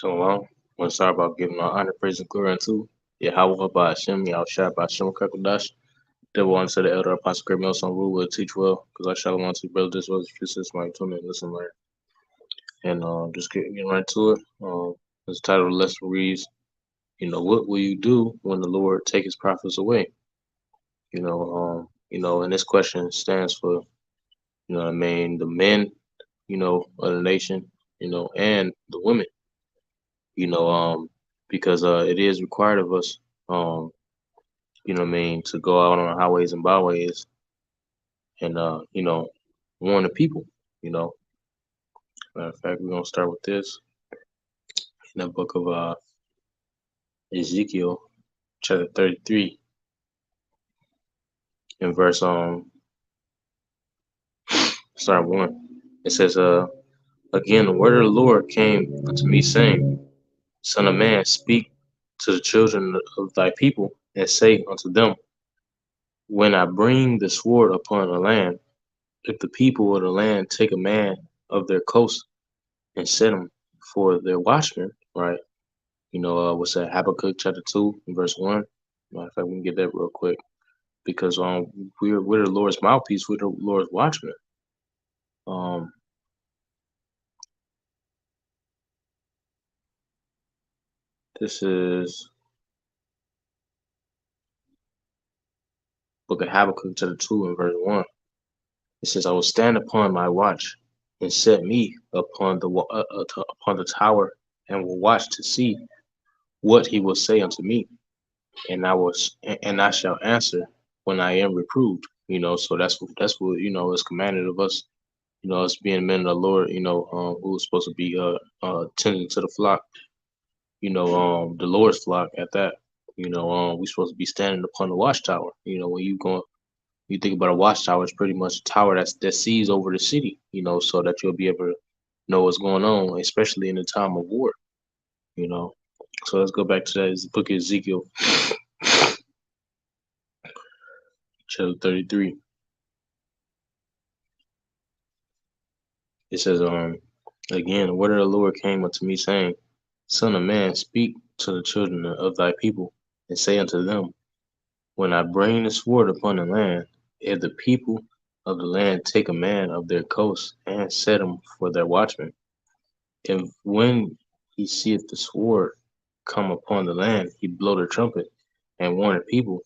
Shalom. Want to start about giving our honor, praise, and glory unto Yahweh by Hashem, Yahushua by Hashem, Kakodash. Devil unto the elder apostle, great Melson rule will teach well, because I shall want to brother this was your sister, my tune and listen, learn. And just getting right to it. This title of the lesson reads, what will you do when the Lord take his prophets away? And this question stands for, the men, of the nation, and the women, you know, because it is required of us, to go out on the highways and byways and, warn the people, you know. Matter of fact, we're going to start with this in the book of Ezekiel, chapter 33, in verse, start 1. It says, again, the word of the Lord came unto me, saying, Son of man, speak to the children of thy people, and say unto them, when I bring the sword upon the land, if the people of the land take a man of their coast and set him for their watchman, right? What's that? Habakkuk chapter 2, verse 1. Matter of fact, we can get that real quick because we're the Lord's mouthpiece, we're the Lord's watchman. This is book of Habakkuk chapter 2 and verse 1. It says, I will stand upon my watch and set me upon the tower and will watch to see what he will say unto me, and I shall answer when I am reproved. So that's what is commanded of us. Us being men of the Lord. Who's supposed to be tending to the flock. The Lord's flock at that. We supposed to be standing upon the watchtower. When you think about a watchtower, it's pretty much a tower that sees over the city. So that you'll be able to know what's going on, especially in the time of war. So let's go back to that book of Ezekiel, chapter 33. It says, again, the word of the Lord came unto me, saying, Son of man, speak to the children of thy people, and say unto them, when I bring the sword upon the land, if the people of the land take a man of their coast and set him for their watchman, and when he seeth the sword come upon the land, he blow the trumpet and warn the people,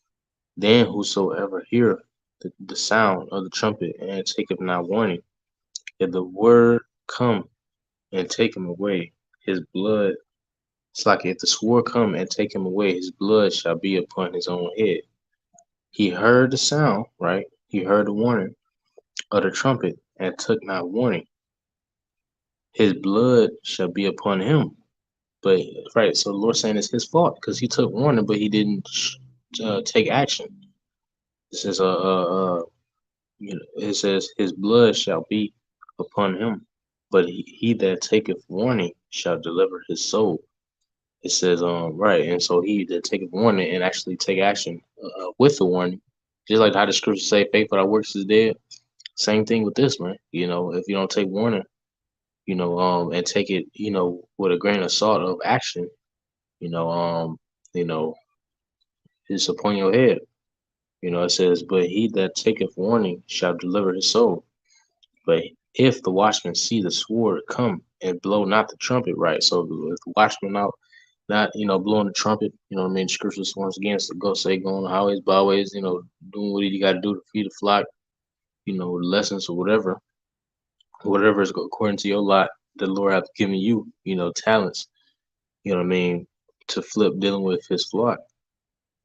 then whosoever heareth the sound of the trumpet and taketh not warning, if the word come and take him away, his blood, it's like if the sword come and take him away, his blood shall be upon his own head. He heard the sound, right? He heard the warning of the trumpet and took not warning. His blood shall be upon him. But, right, so the Lord saying it's his fault because he took warning, but he didn't take action. It says, it says, his blood shall be upon him, but he that taketh warning shall deliver his soul. It says, right, and so he that taketh warning and actually take action with the warning, just like how the scriptures say, faith without works is dead. Same thing with this, man. If you don't take warning, and take it, with a grain of salt of action, you know, um, you know, it's upon your head. It says, but he that taketh warning shall deliver his soul. But if the watchman see the sword come and blow not the trumpet, right? So if the watchman out, not, blowing the trumpet, what I mean? Scriptures once again go on the highways, byways, doing what you got to do to feed the flock, lessons or whatever is according to your lot, the Lord have given you, talents, to flip dealing with his flock.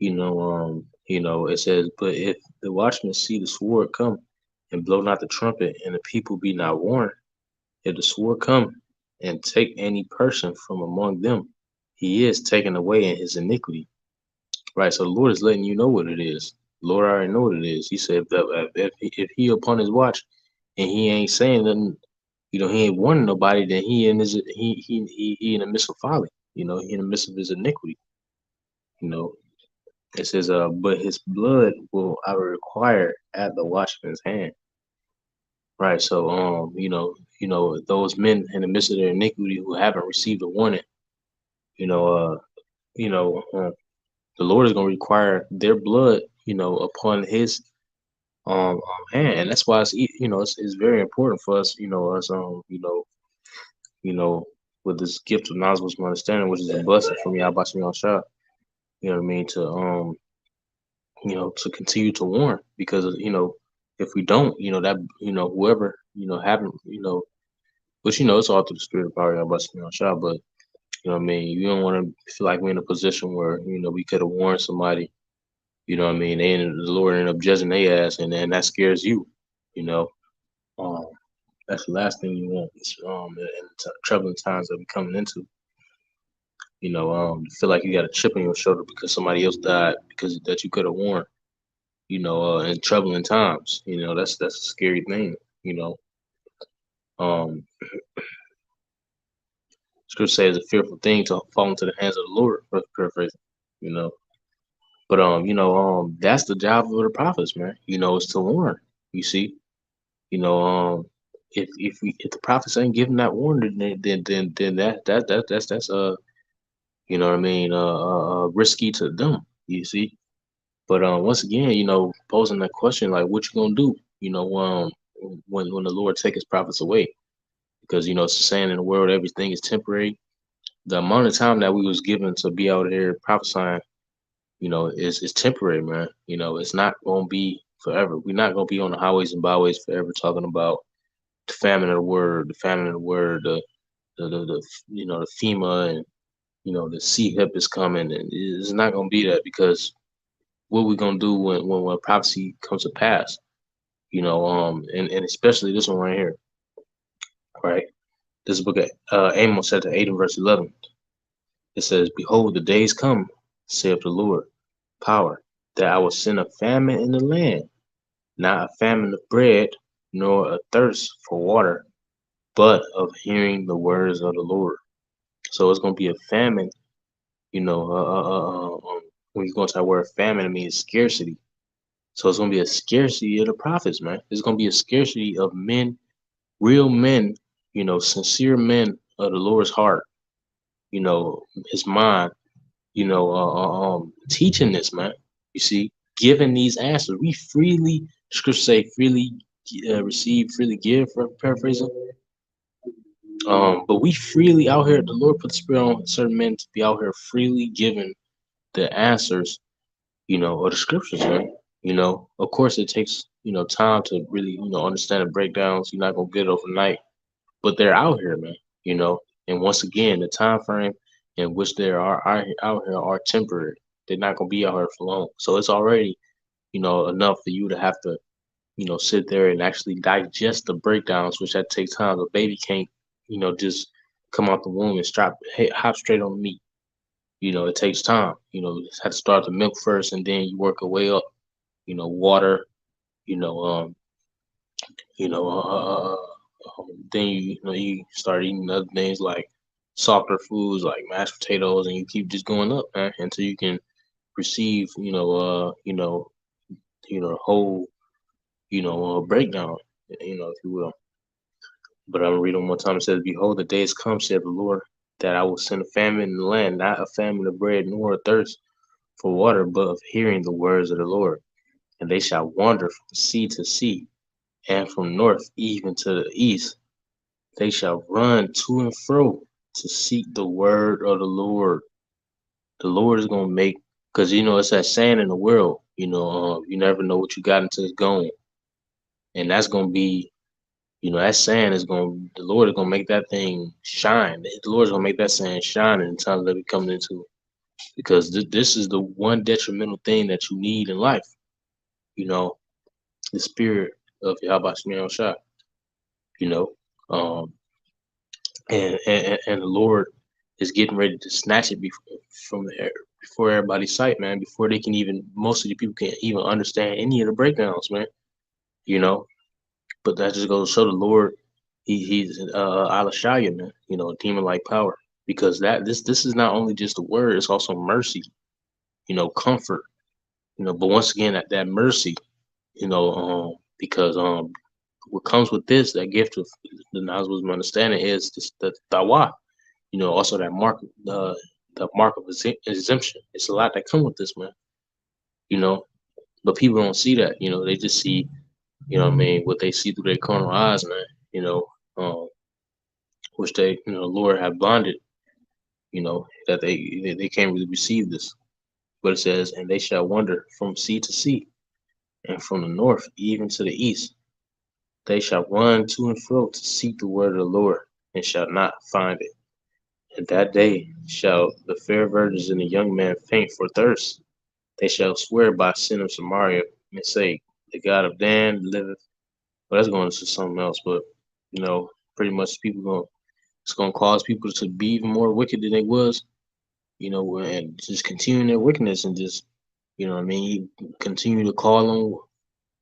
It says, but if the watchmen see the sword come and blow not the trumpet, and the people be not warned, if the sword come and take any person from among them, he is taken away in his iniquity. Right. So the Lord is letting you know what it is. The Lord already know what it is. He said if he upon his watch and he ain't saying nothing, he ain't warning nobody, then he in the midst of folly. He in the midst of his iniquity. It says, but his blood will I require at the watchman's hand. Right. So those men in the midst of their iniquity who haven't received a warning, You know, you know, the Lord is going to require their blood, upon His hand, and that's why it's very important for us, us you know, with this gift of knowledge, wisdom, understanding, which is a blessing from Yahweh Shah. You know what I mean? To continue to warn, because if we don't, that whoever haven't, but it's all through the spirit of power, Yahweh Shah. But you know what I mean? You don't want to feel like we're in a position where we could have warned somebody. You know what I mean? And the Lord ended up judging their ass, and then that scares you. You know, um, that's the last thing you want. In troubling times that we're coming into. Feel like you got a chip on your shoulder because somebody else died because that you could have warned. In troubling times. That's a scary thing. You know, um, Scripture says it's a fearful thing to fall into the hands of the Lord. Paraphrasing. You know, but that's the job of the prophets, man. Is to warn. You see, you know, if the prophets ain't giving that warning, then that's what I mean, risky to them. You see, but once again, posing that question like, what you gonna do? When the Lord take His prophets away, because it's saying in the world everything is temporary. The amount of time that we was given to be out here prophesying, is temporary, man. It's not gonna be forever. We're not gonna be on the highways and byways forever talking about the famine of the word, the the FEMA, and the CHIP is coming, and it's not gonna be that, because what we gonna do when prophecy comes to pass? And especially this one right here, right? This book of Amos chapter 8 and verse 11. It says, "Behold, the days come, saith the Lord, power, that I will send a famine in the land, not a famine of bread, nor a thirst for water, but of hearing the words of the Lord." So it's gonna be a famine. When you go into that word famine, it means scarcity. So it's gonna be a scarcity of the prophets, man. It's gonna be a scarcity of men, real men, sincere men of the Lord's heart, His mind, teaching this, man. You see, giving these answers. We freely, scripture say, freely receive, freely give, for paraphrasing. But we freely out here, the Lord put the spirit on certain men to be out here freely giving the answers, of the scriptures, man. Of course it takes, time to really, understand the breakdowns. You're not gonna get it overnight, but they're out here, man. And once again, the time frame in which they are out here are temporary. They're not gonna be out here for long. So it's already, enough for you to have to, sit there and actually digest the breakdowns, which that takes time. A baby can't, just come out the womb and hop straight on the meat. It takes time. You have to start the milk first, and then you work your way up. Water. You know, um, you know, then you start eating other things like softer foods like mashed potatoes, and you keep just going up, man, until you can receive, whole, breakdown, if you will. But I'm reading one more time. It says, "Behold, the days come, said the Lord, that I will send a famine in the land, not a famine of bread, nor a thirst for water, but of hearing the words of the Lord. And they shall wander from sea to sea, and from north even to the east. They shall run to and fro to seek the word of the Lord." The Lord is gonna make, because it's that saying in the world, you never know what you got until it's gone, and that's gonna be, that saying is the Lord is gonna make that thing shine. The Lord is gonna make that saying shine in the times that we're coming into, because this is the one detrimental thing that you need in life. You know, the spirit of Yahweh Shemel Shah. You know, um, and the Lord is getting ready to snatch it before everybody's sight, man. Before they can even, most of the people can't even understand any of the breakdowns, man. You know, but that just goes to show the Lord, he's Alashaya, man. A demon like power, because this is not only just a word, it's also mercy. Comfort. But once again, that mercy. Because what comes with this, that gift of the knowledge, wisdom, understanding, is this, the tawa. Also that mark, the the mark of exemption. It's a lot that come with this, man. You know, but people don't see that. You know, they just see, you know what I mean, what they see through their carnal eyes, man. You know, which they, you know, the Lord have blinded. You know that they can't really receive this. But it says, and they shall wander from sea to sea, and from the north even to the east. They shall run to and fro to seek the word of the Lord, and shall not find it. And that day shall the fair virgins and the young men faint for thirst. They shall swear by sin of Samaria, and say, the God of Dan liveth. Well, that's going into something else, but you know, pretty much people going it's going to cause people to be even more wicked than they was. You know, and just continuing their wickedness and just, you know what I mean, continue to call on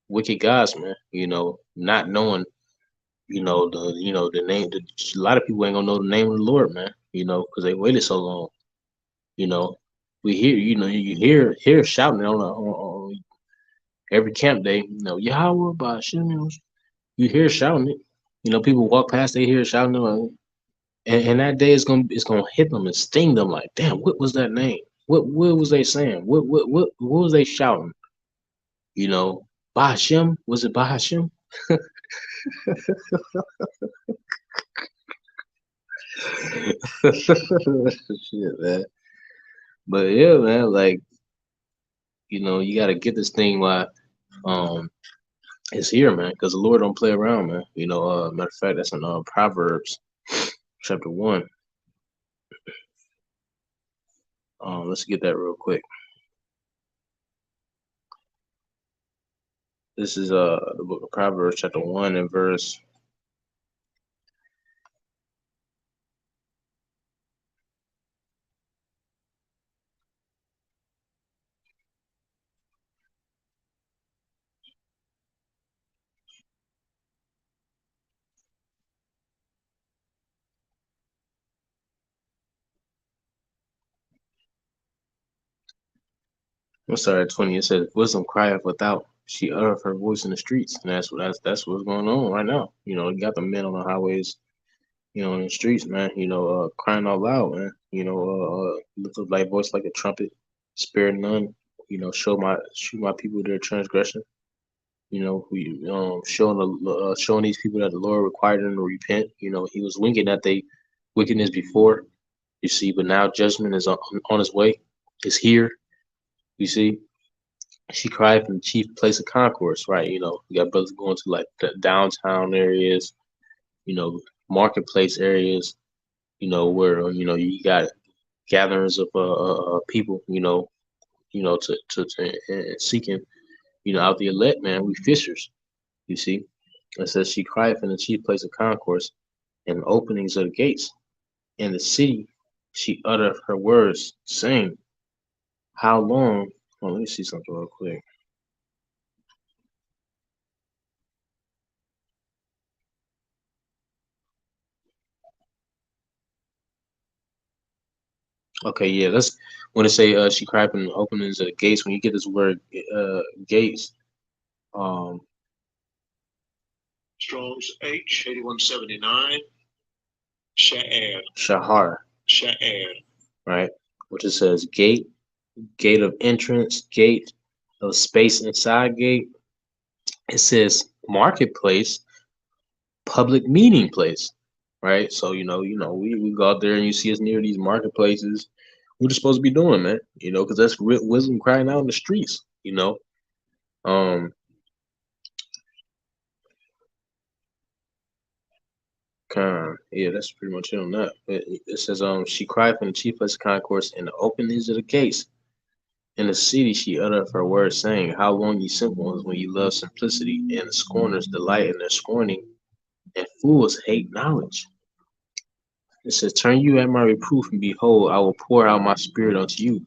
wicked gods, man. You know, not knowing, you know, the name. A lot of people ain't gonna know the name of the Lord, man. You know, because they waited so long. You know, we hear, you know, you hear shouting on every camp day. You know, Yahweh by Shem. You hear shouting it. You know, people walk past, they hear shouting it, and that day it's gonna hit them and sting them like, damn, what was that name? What was they saying? What was they shouting? You know, Bahashim? Was it Bahashim? Shit, man. But yeah, man, like, you know, you gotta get this thing while um it's here, man, because the Lord don't play around, man. You know, matter of fact, that's in Proverbs chapter 1. Let's get that real quick. This is the book of Proverbs chapter 1 and verse. I'm sorry, 20. It says, "Wisdom crieth without; she uttereth her voice in the streets." And that's what's going on right now. You know, you got the men on the highways, you know, in the streets, man. You know, crying out loud, man. You know, lift up thy voice like a trumpet, spare none. You know, show my people their transgression. You know, we showing these people that the Lord required them to repent. You know, He was winking at they wickedness before, you see, but now judgment is on its way. It's here, you see. She cried from the chief place of concourse, right? You know, you got brothers going to like the downtown areas, you know, marketplace areas, you know, where you got gatherings of people, to seeking, out the elect, man. We fishers, you see. It says she cried from the chief place of concourse and openings of the gates. In the city, she uttered her words, saying, "How long?" Oh, let me see something real quick. Okay, yeah, that's when it say she cried from the openings of the gates. When you get this word gates, um, Strong's H 8179 Sha'ar. Shahar, Sha'ar. right? Which it says gate, gate of entrance, gate of space inside gate. It says marketplace, public meeting place, right? So we go out there and you see us near these marketplaces. What you supposed to be doing, man? You know, because that's wisdom crying out in the streets. You know, um, yeah, that's pretty much it on that. It says, she cried from the chief place of concourse and the openings of the gates. In the city she uttered her words, saying, "How long, ye simple ones, when ye love simplicity, and the scorners delight in their scorning, and fools hate knowledge." It says, "Turn you at my reproof, and behold, I will pour out my spirit unto you.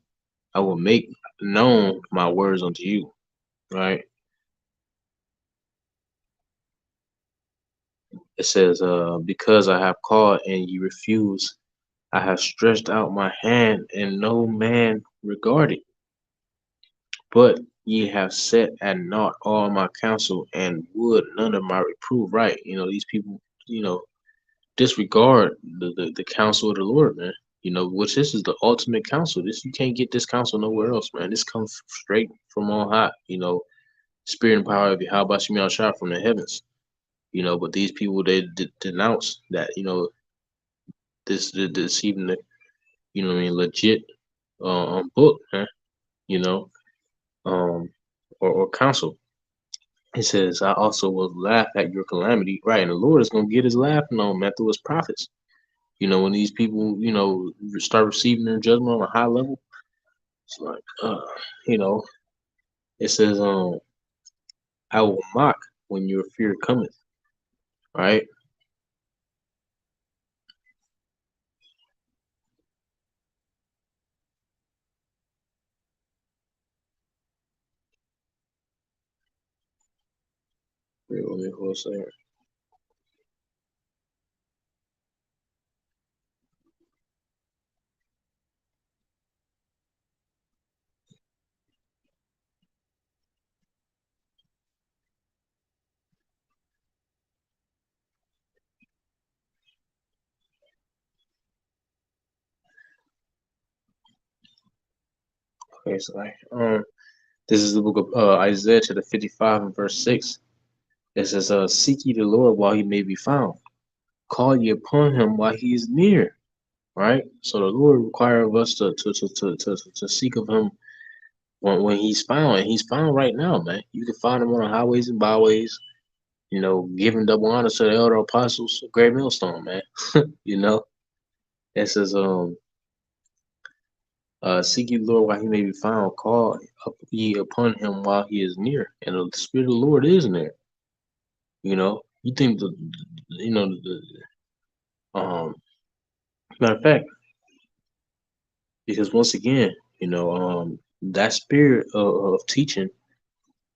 I will make known my words unto you." Right? It says, "Because I have called and ye refuse, I have stretched out my hand, and no man regarded. But ye have set at naught all my counsel, and would none of my reproof." Right? You know, these people, disregard the counsel of the Lord, man. which this is the ultimate counsel. This you can't get this counsel nowhere else, man. This comes straight from on high. Spirit and power of Yahweh Shemi Shah from the heavens. But these people they denounce that. This even the legit book, man. You know, or counsel. It says, I also will laugh at your calamity. Right, and the Lord is gonna get his laughing on, man, through his prophets. When these people, start receiving their judgment on a high level, it's like, you know, it says, I will mock when your fear cometh. Right? Wait, let me hold a second. Okay, so this is the book of Isaiah chapter 55 and verse 6. It says, seek ye the Lord while he may be found. Call ye upon him while he is near. Right? So the Lord requires of us to seek of him when he's found. And he's found right now, man. You can find him on the highways and byways, giving double honor to the elder apostles, great millstone, man. It says, seek ye the Lord while he may be found, call up ye upon him while he is near. And the Spirit of the Lord is near. You think matter of fact, because once again, that spirit of teaching,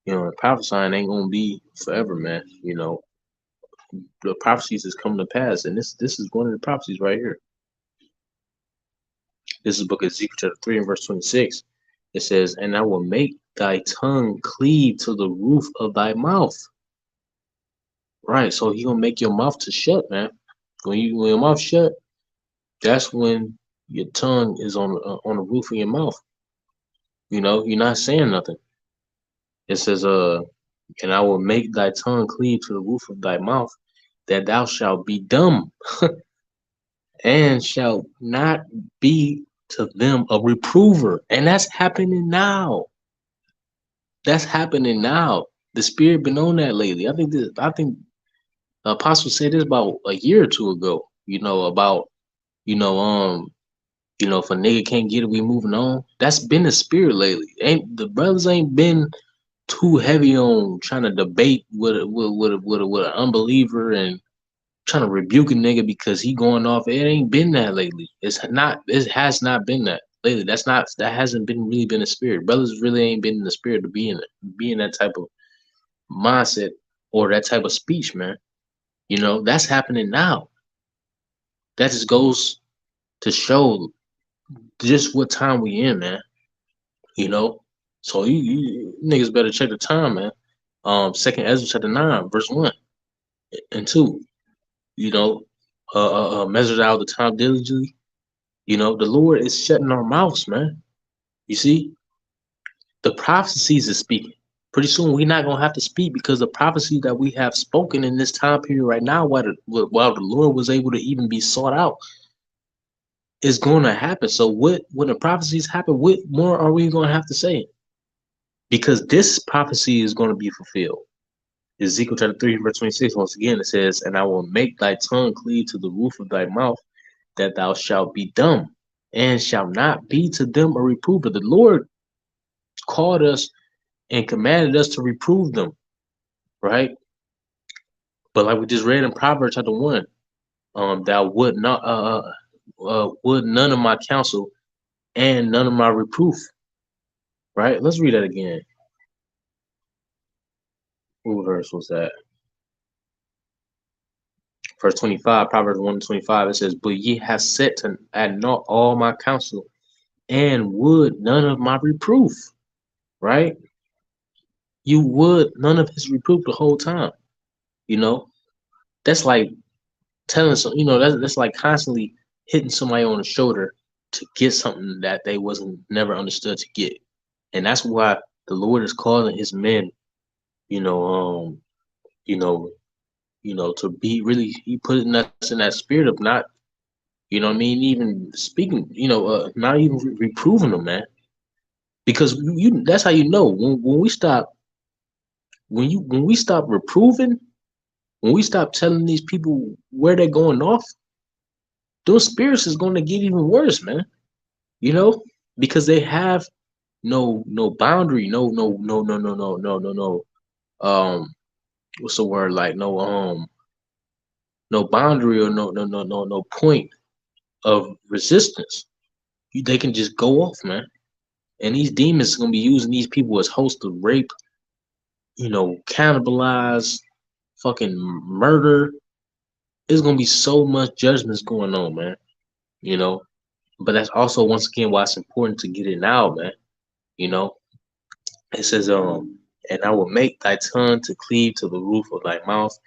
and prophesying ain't gonna be forever, man. The prophecies is coming to pass, and this is one of the prophecies right here. This is the book of Ezekiel chapter 3 and verse 26. It says, and I will make thy tongue cleave to the roof of thy mouth. Right, so he gonna make your mouth to shut, man. When your mouth shut, that's when your tongue is on the roof of your mouth. You're not saying nothing. It says, and I will make thy tongue cleave to the roof of thy mouth, that thou shalt be dumb, and shalt not be to them a reprover. And that's happening now. That's happening now. The Spirit been on that lately. I think the apostle said this about a year or two ago. About if a nigga can't get it, we moving on. That's been the spirit lately. The brothers ain't been too heavy on trying to debate with an unbeliever and trying to rebuke a nigga because he going off. It ain't been that lately. It has not been that lately. That hasn't been really been the spirit. Brothers really ain't been in the spirit to be in that type of mindset or that type of speech, man. That's happening now. That just goes to show just what time we in, man. So you niggas better check the time, man. Second Ezra chapter 9, verse 1 and 2. Measure out the time diligently. The Lord is shutting our mouths, man. You see, the prophecies is speaking. Pretty soon we're not gonna have to speak because the prophecy that we have spoken in this time period right now, while the Lord was able to even be sought out, is going to happen. So when the prophecies happen, what more are we going to have to say? Because this prophecy is going to be fulfilled. Ezekiel chapter 3, verse 26, once again, it says, and I will make thy tongue cleave to the roof of thy mouth, that thou shalt be dumb, and shalt not be to them a reprover. The Lord called us and commanded us to reprove them, right? But like we just read in Proverbs chapter 1, thou would not would none of my counsel and none of my reproof. Right? Let's read that again. What verse was that? Verse 25, Proverbs 1:25, it says, but ye have set at naught all my counsel, and would none of my reproof. Right? You would none of his reproof the whole time. That's like telling some, that's like constantly hitting somebody on the shoulder to get something that they wasn't never understood to get. And that's why the Lord is calling his men, you know, you know, to be really, he putting us in that spirit of not, you know what I mean, even speaking, not even reproving them, man. Because that's how you know when we stop when we stop reproving, when we stop telling these people where they're going off, those spirits is going to get even worse, man. You know, because they have no boundary, no what's the word, like no boundary, or no point of resistance. They can just go off, man. And these demons are gonna be using these people as hosts to rape, cannibalize, fucking murder. There's gonna be so much judgments going on, man. You know, but that's also once again why it's important to get it now, man. You know, it says, and I will make thy tongue to cleave to the roof of thy mouth,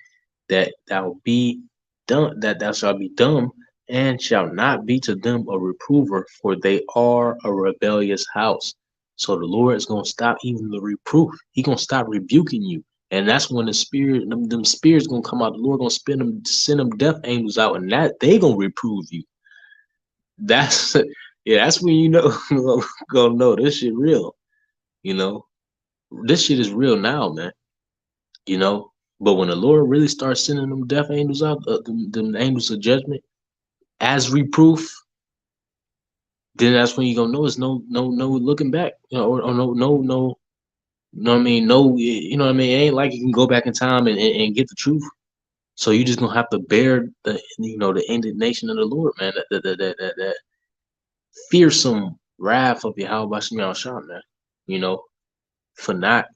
that thou be dumb, that thou shalt be dumb, and shalt not be to them a reprover, for they are a rebellious house. So the Lord is gonna stop even the reproof. He gonna stop rebuking you. And that's when the spirit, them spirits gonna come out. The Lord gonna send them death angels out, and that they gonna reprove you. That's yeah, that's when you know gonna know this shit real. You know, this shit is real now, man. You know, but when the Lord really starts sending them death angels out, them angels of judgment as reproof, then that's when you gonna know it's no looking back, or no. You know what I mean? No, you know what I mean? It ain't like you can go back in time and get the truth. So you just gonna have to bear the indignation of the Lord, man. That fearsome wrath of Yahweh Shemiah Shah, man. You know, for not,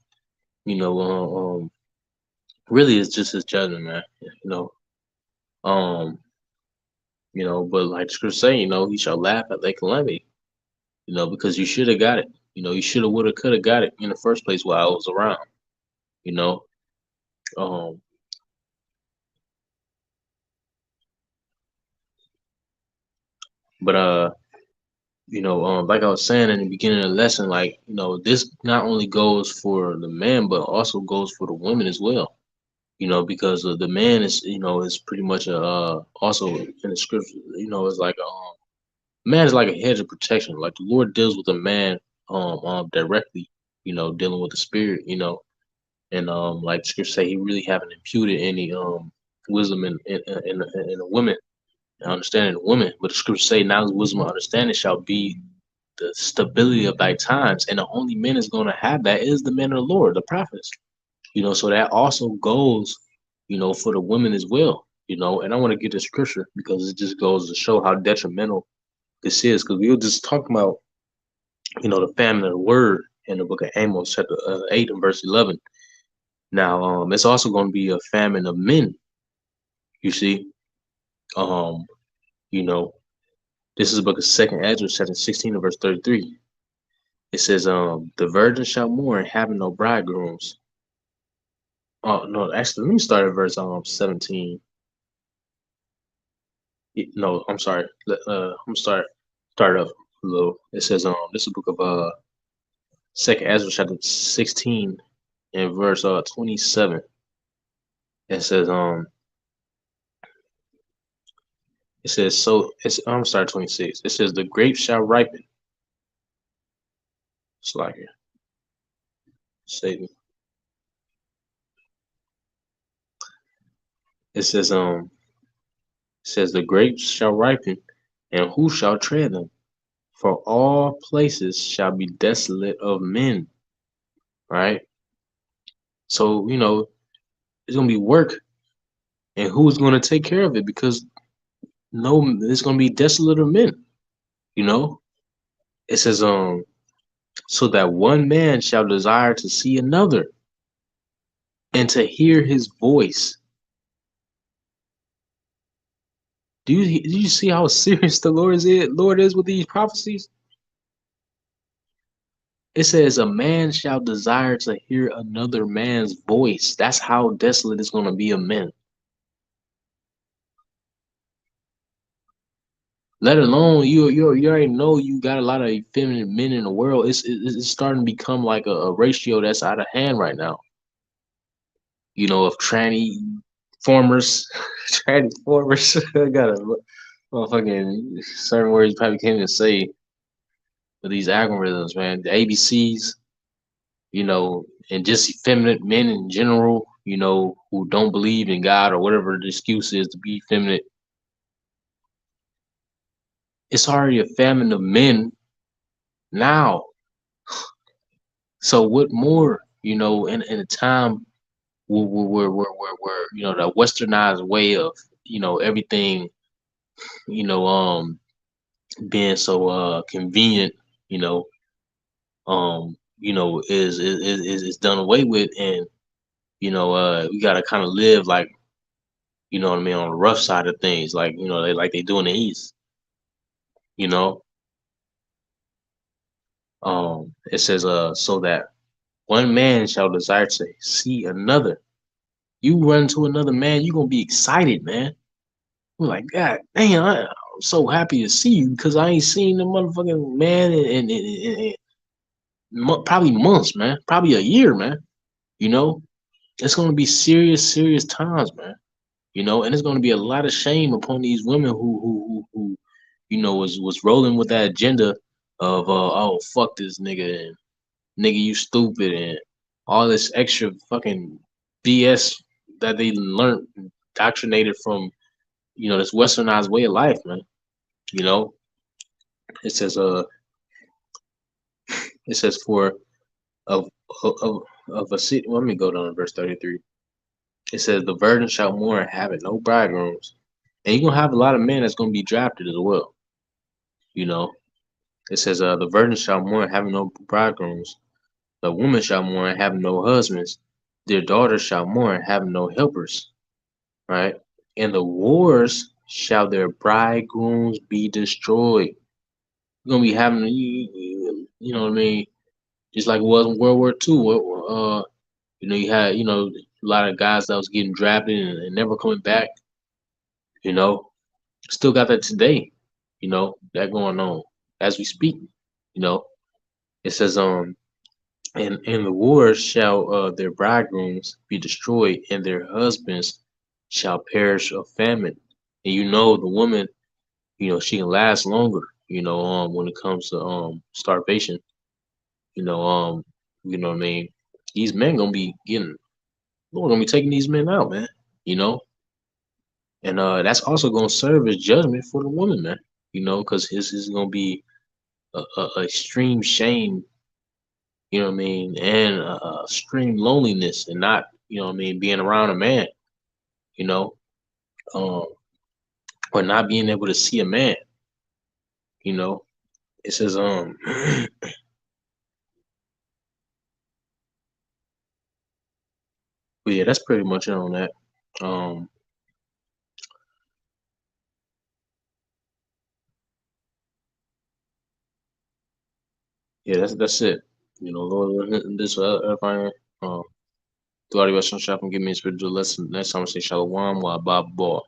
you know, really it's just his judgment, man. Um, but like the scripture say, he shall laugh at their calamity, because you should have got it. You should have, would have, could have got it in the first place while I was around. You know, um, but like I was saying in the beginning of the lesson, like this not only goes for the man, but also goes for the women as well. Because the man is pretty much also in the scripture. It's like man is like a hedge of protection. Like the Lord deals with a man directly. Dealing with the spirit. And like the scripture say, he really haven't imputed any wisdom in a woman, understanding a woman. But the scripture say, now wisdom and understanding shall be the stability of thy times, and the only men is going to have that is the men of the Lord, the prophets. So that also goes, for the women as well. And I want to get the scripture because it just goes to show how detrimental this is. Because we were just talking about, the famine of the word in the book of Amos, chapter 8 and verse 11. Now, it's also going to be a famine of men. You see, um, you know, this is the book of Second Ezra, chapter 16 and verse 33. It says, the virgin shall mourn, having no bridegrooms. Oh no, actually, let me start at verse 17. No, I'm sorry. I'm start up a little. It says, this is a book of Second Ezra, chapter 16 and verse 27. It says, so it's I'm sorry, 26. It says, the grapes shall ripen. It's like it. Satan. It says, the grapes shall ripen, and who shall tread them? For all places shall be desolate of men. Right? So, it's gonna be work, and who's gonna take care of it? Because no, it's gonna be desolate of men. It says, so that one man shall desire to see another, and to hear his voice. Do you see how serious the Lord is with these prophecies? It says a man shall desire to hear another man's voice. That's how desolate it's gonna be of men. Let alone you already know you got a lot of effeminate men in the world. It's starting to become like a ratio that's out of hand right now. You know, of tranny formers, tranny formers. I got a motherfucking certain words you probably can't even say with these algorithms, man. The ABCs, you know, and just effeminate men in general, you know, who don't believe in God or whatever the excuse is to be effeminate. It's already a famine of men now. So what more, you know, in a time where you know the westernized way of, you know, everything, you know, being so convenient, you know, is done away with, and you know, we gotta kind of live like, you know what I mean, on the rough side of things, like, you know, they do in the East, you know. It says so that one man shall desire to see another. You run to another man, you gonna be excited, man. I'm like, God damn, I'm so happy to see you because I ain't seen the motherfucking man in probably months, man. Probably a year, man. You know, it's gonna be serious, serious times, man. You know, and it's gonna be a lot of shame upon these women who you know was rolling with that agenda of oh fuck this nigga and nigga you stupid and all this extra fucking BS that they learned indoctrinated from, you know, this westernized way of life, man. You know, it says it says for of of a city. Let me go down to verse 33. It says the virgin shall mourn having no bridegrooms, and you're gonna have a lot of men that's gonna be drafted as well. You know, it says the virgin shall mourn having no bridegrooms, the woman shall mourn having no husbands, their daughters shall mourn having no helpers. Right, and the wars shall their bridegrooms be destroyed. You're gonna be having you know what I mean, just like it was in World War II. You know, you had, you know, a lot of guys that was getting drafted and never coming back. You know, still got that today. You know, that going on as we speak. You know, it says and the wars shall their bridegrooms be destroyed, and their husbands shall perish of famine. And you know, the woman, you know, she can last longer. You know, when it comes to starvation. You know, you know what I mean. These men gonna be getting, Lord gonna be taking these men out, man. You know, and that's also gonna serve as judgment for the woman, man. You know, because his is gonna be a extreme shame. You know what I mean, and extreme loneliness, and not, you know what I mean, being around a man. You know, um, or not being able to see a man. You know, it says but yeah, that's pretty much it on that. Um, yeah, that's it. You know, Lord, this everybody. Um, throughout the rest of the shop and give me a spiritual lesson. Next time I say Shalom, wa Bob Ball.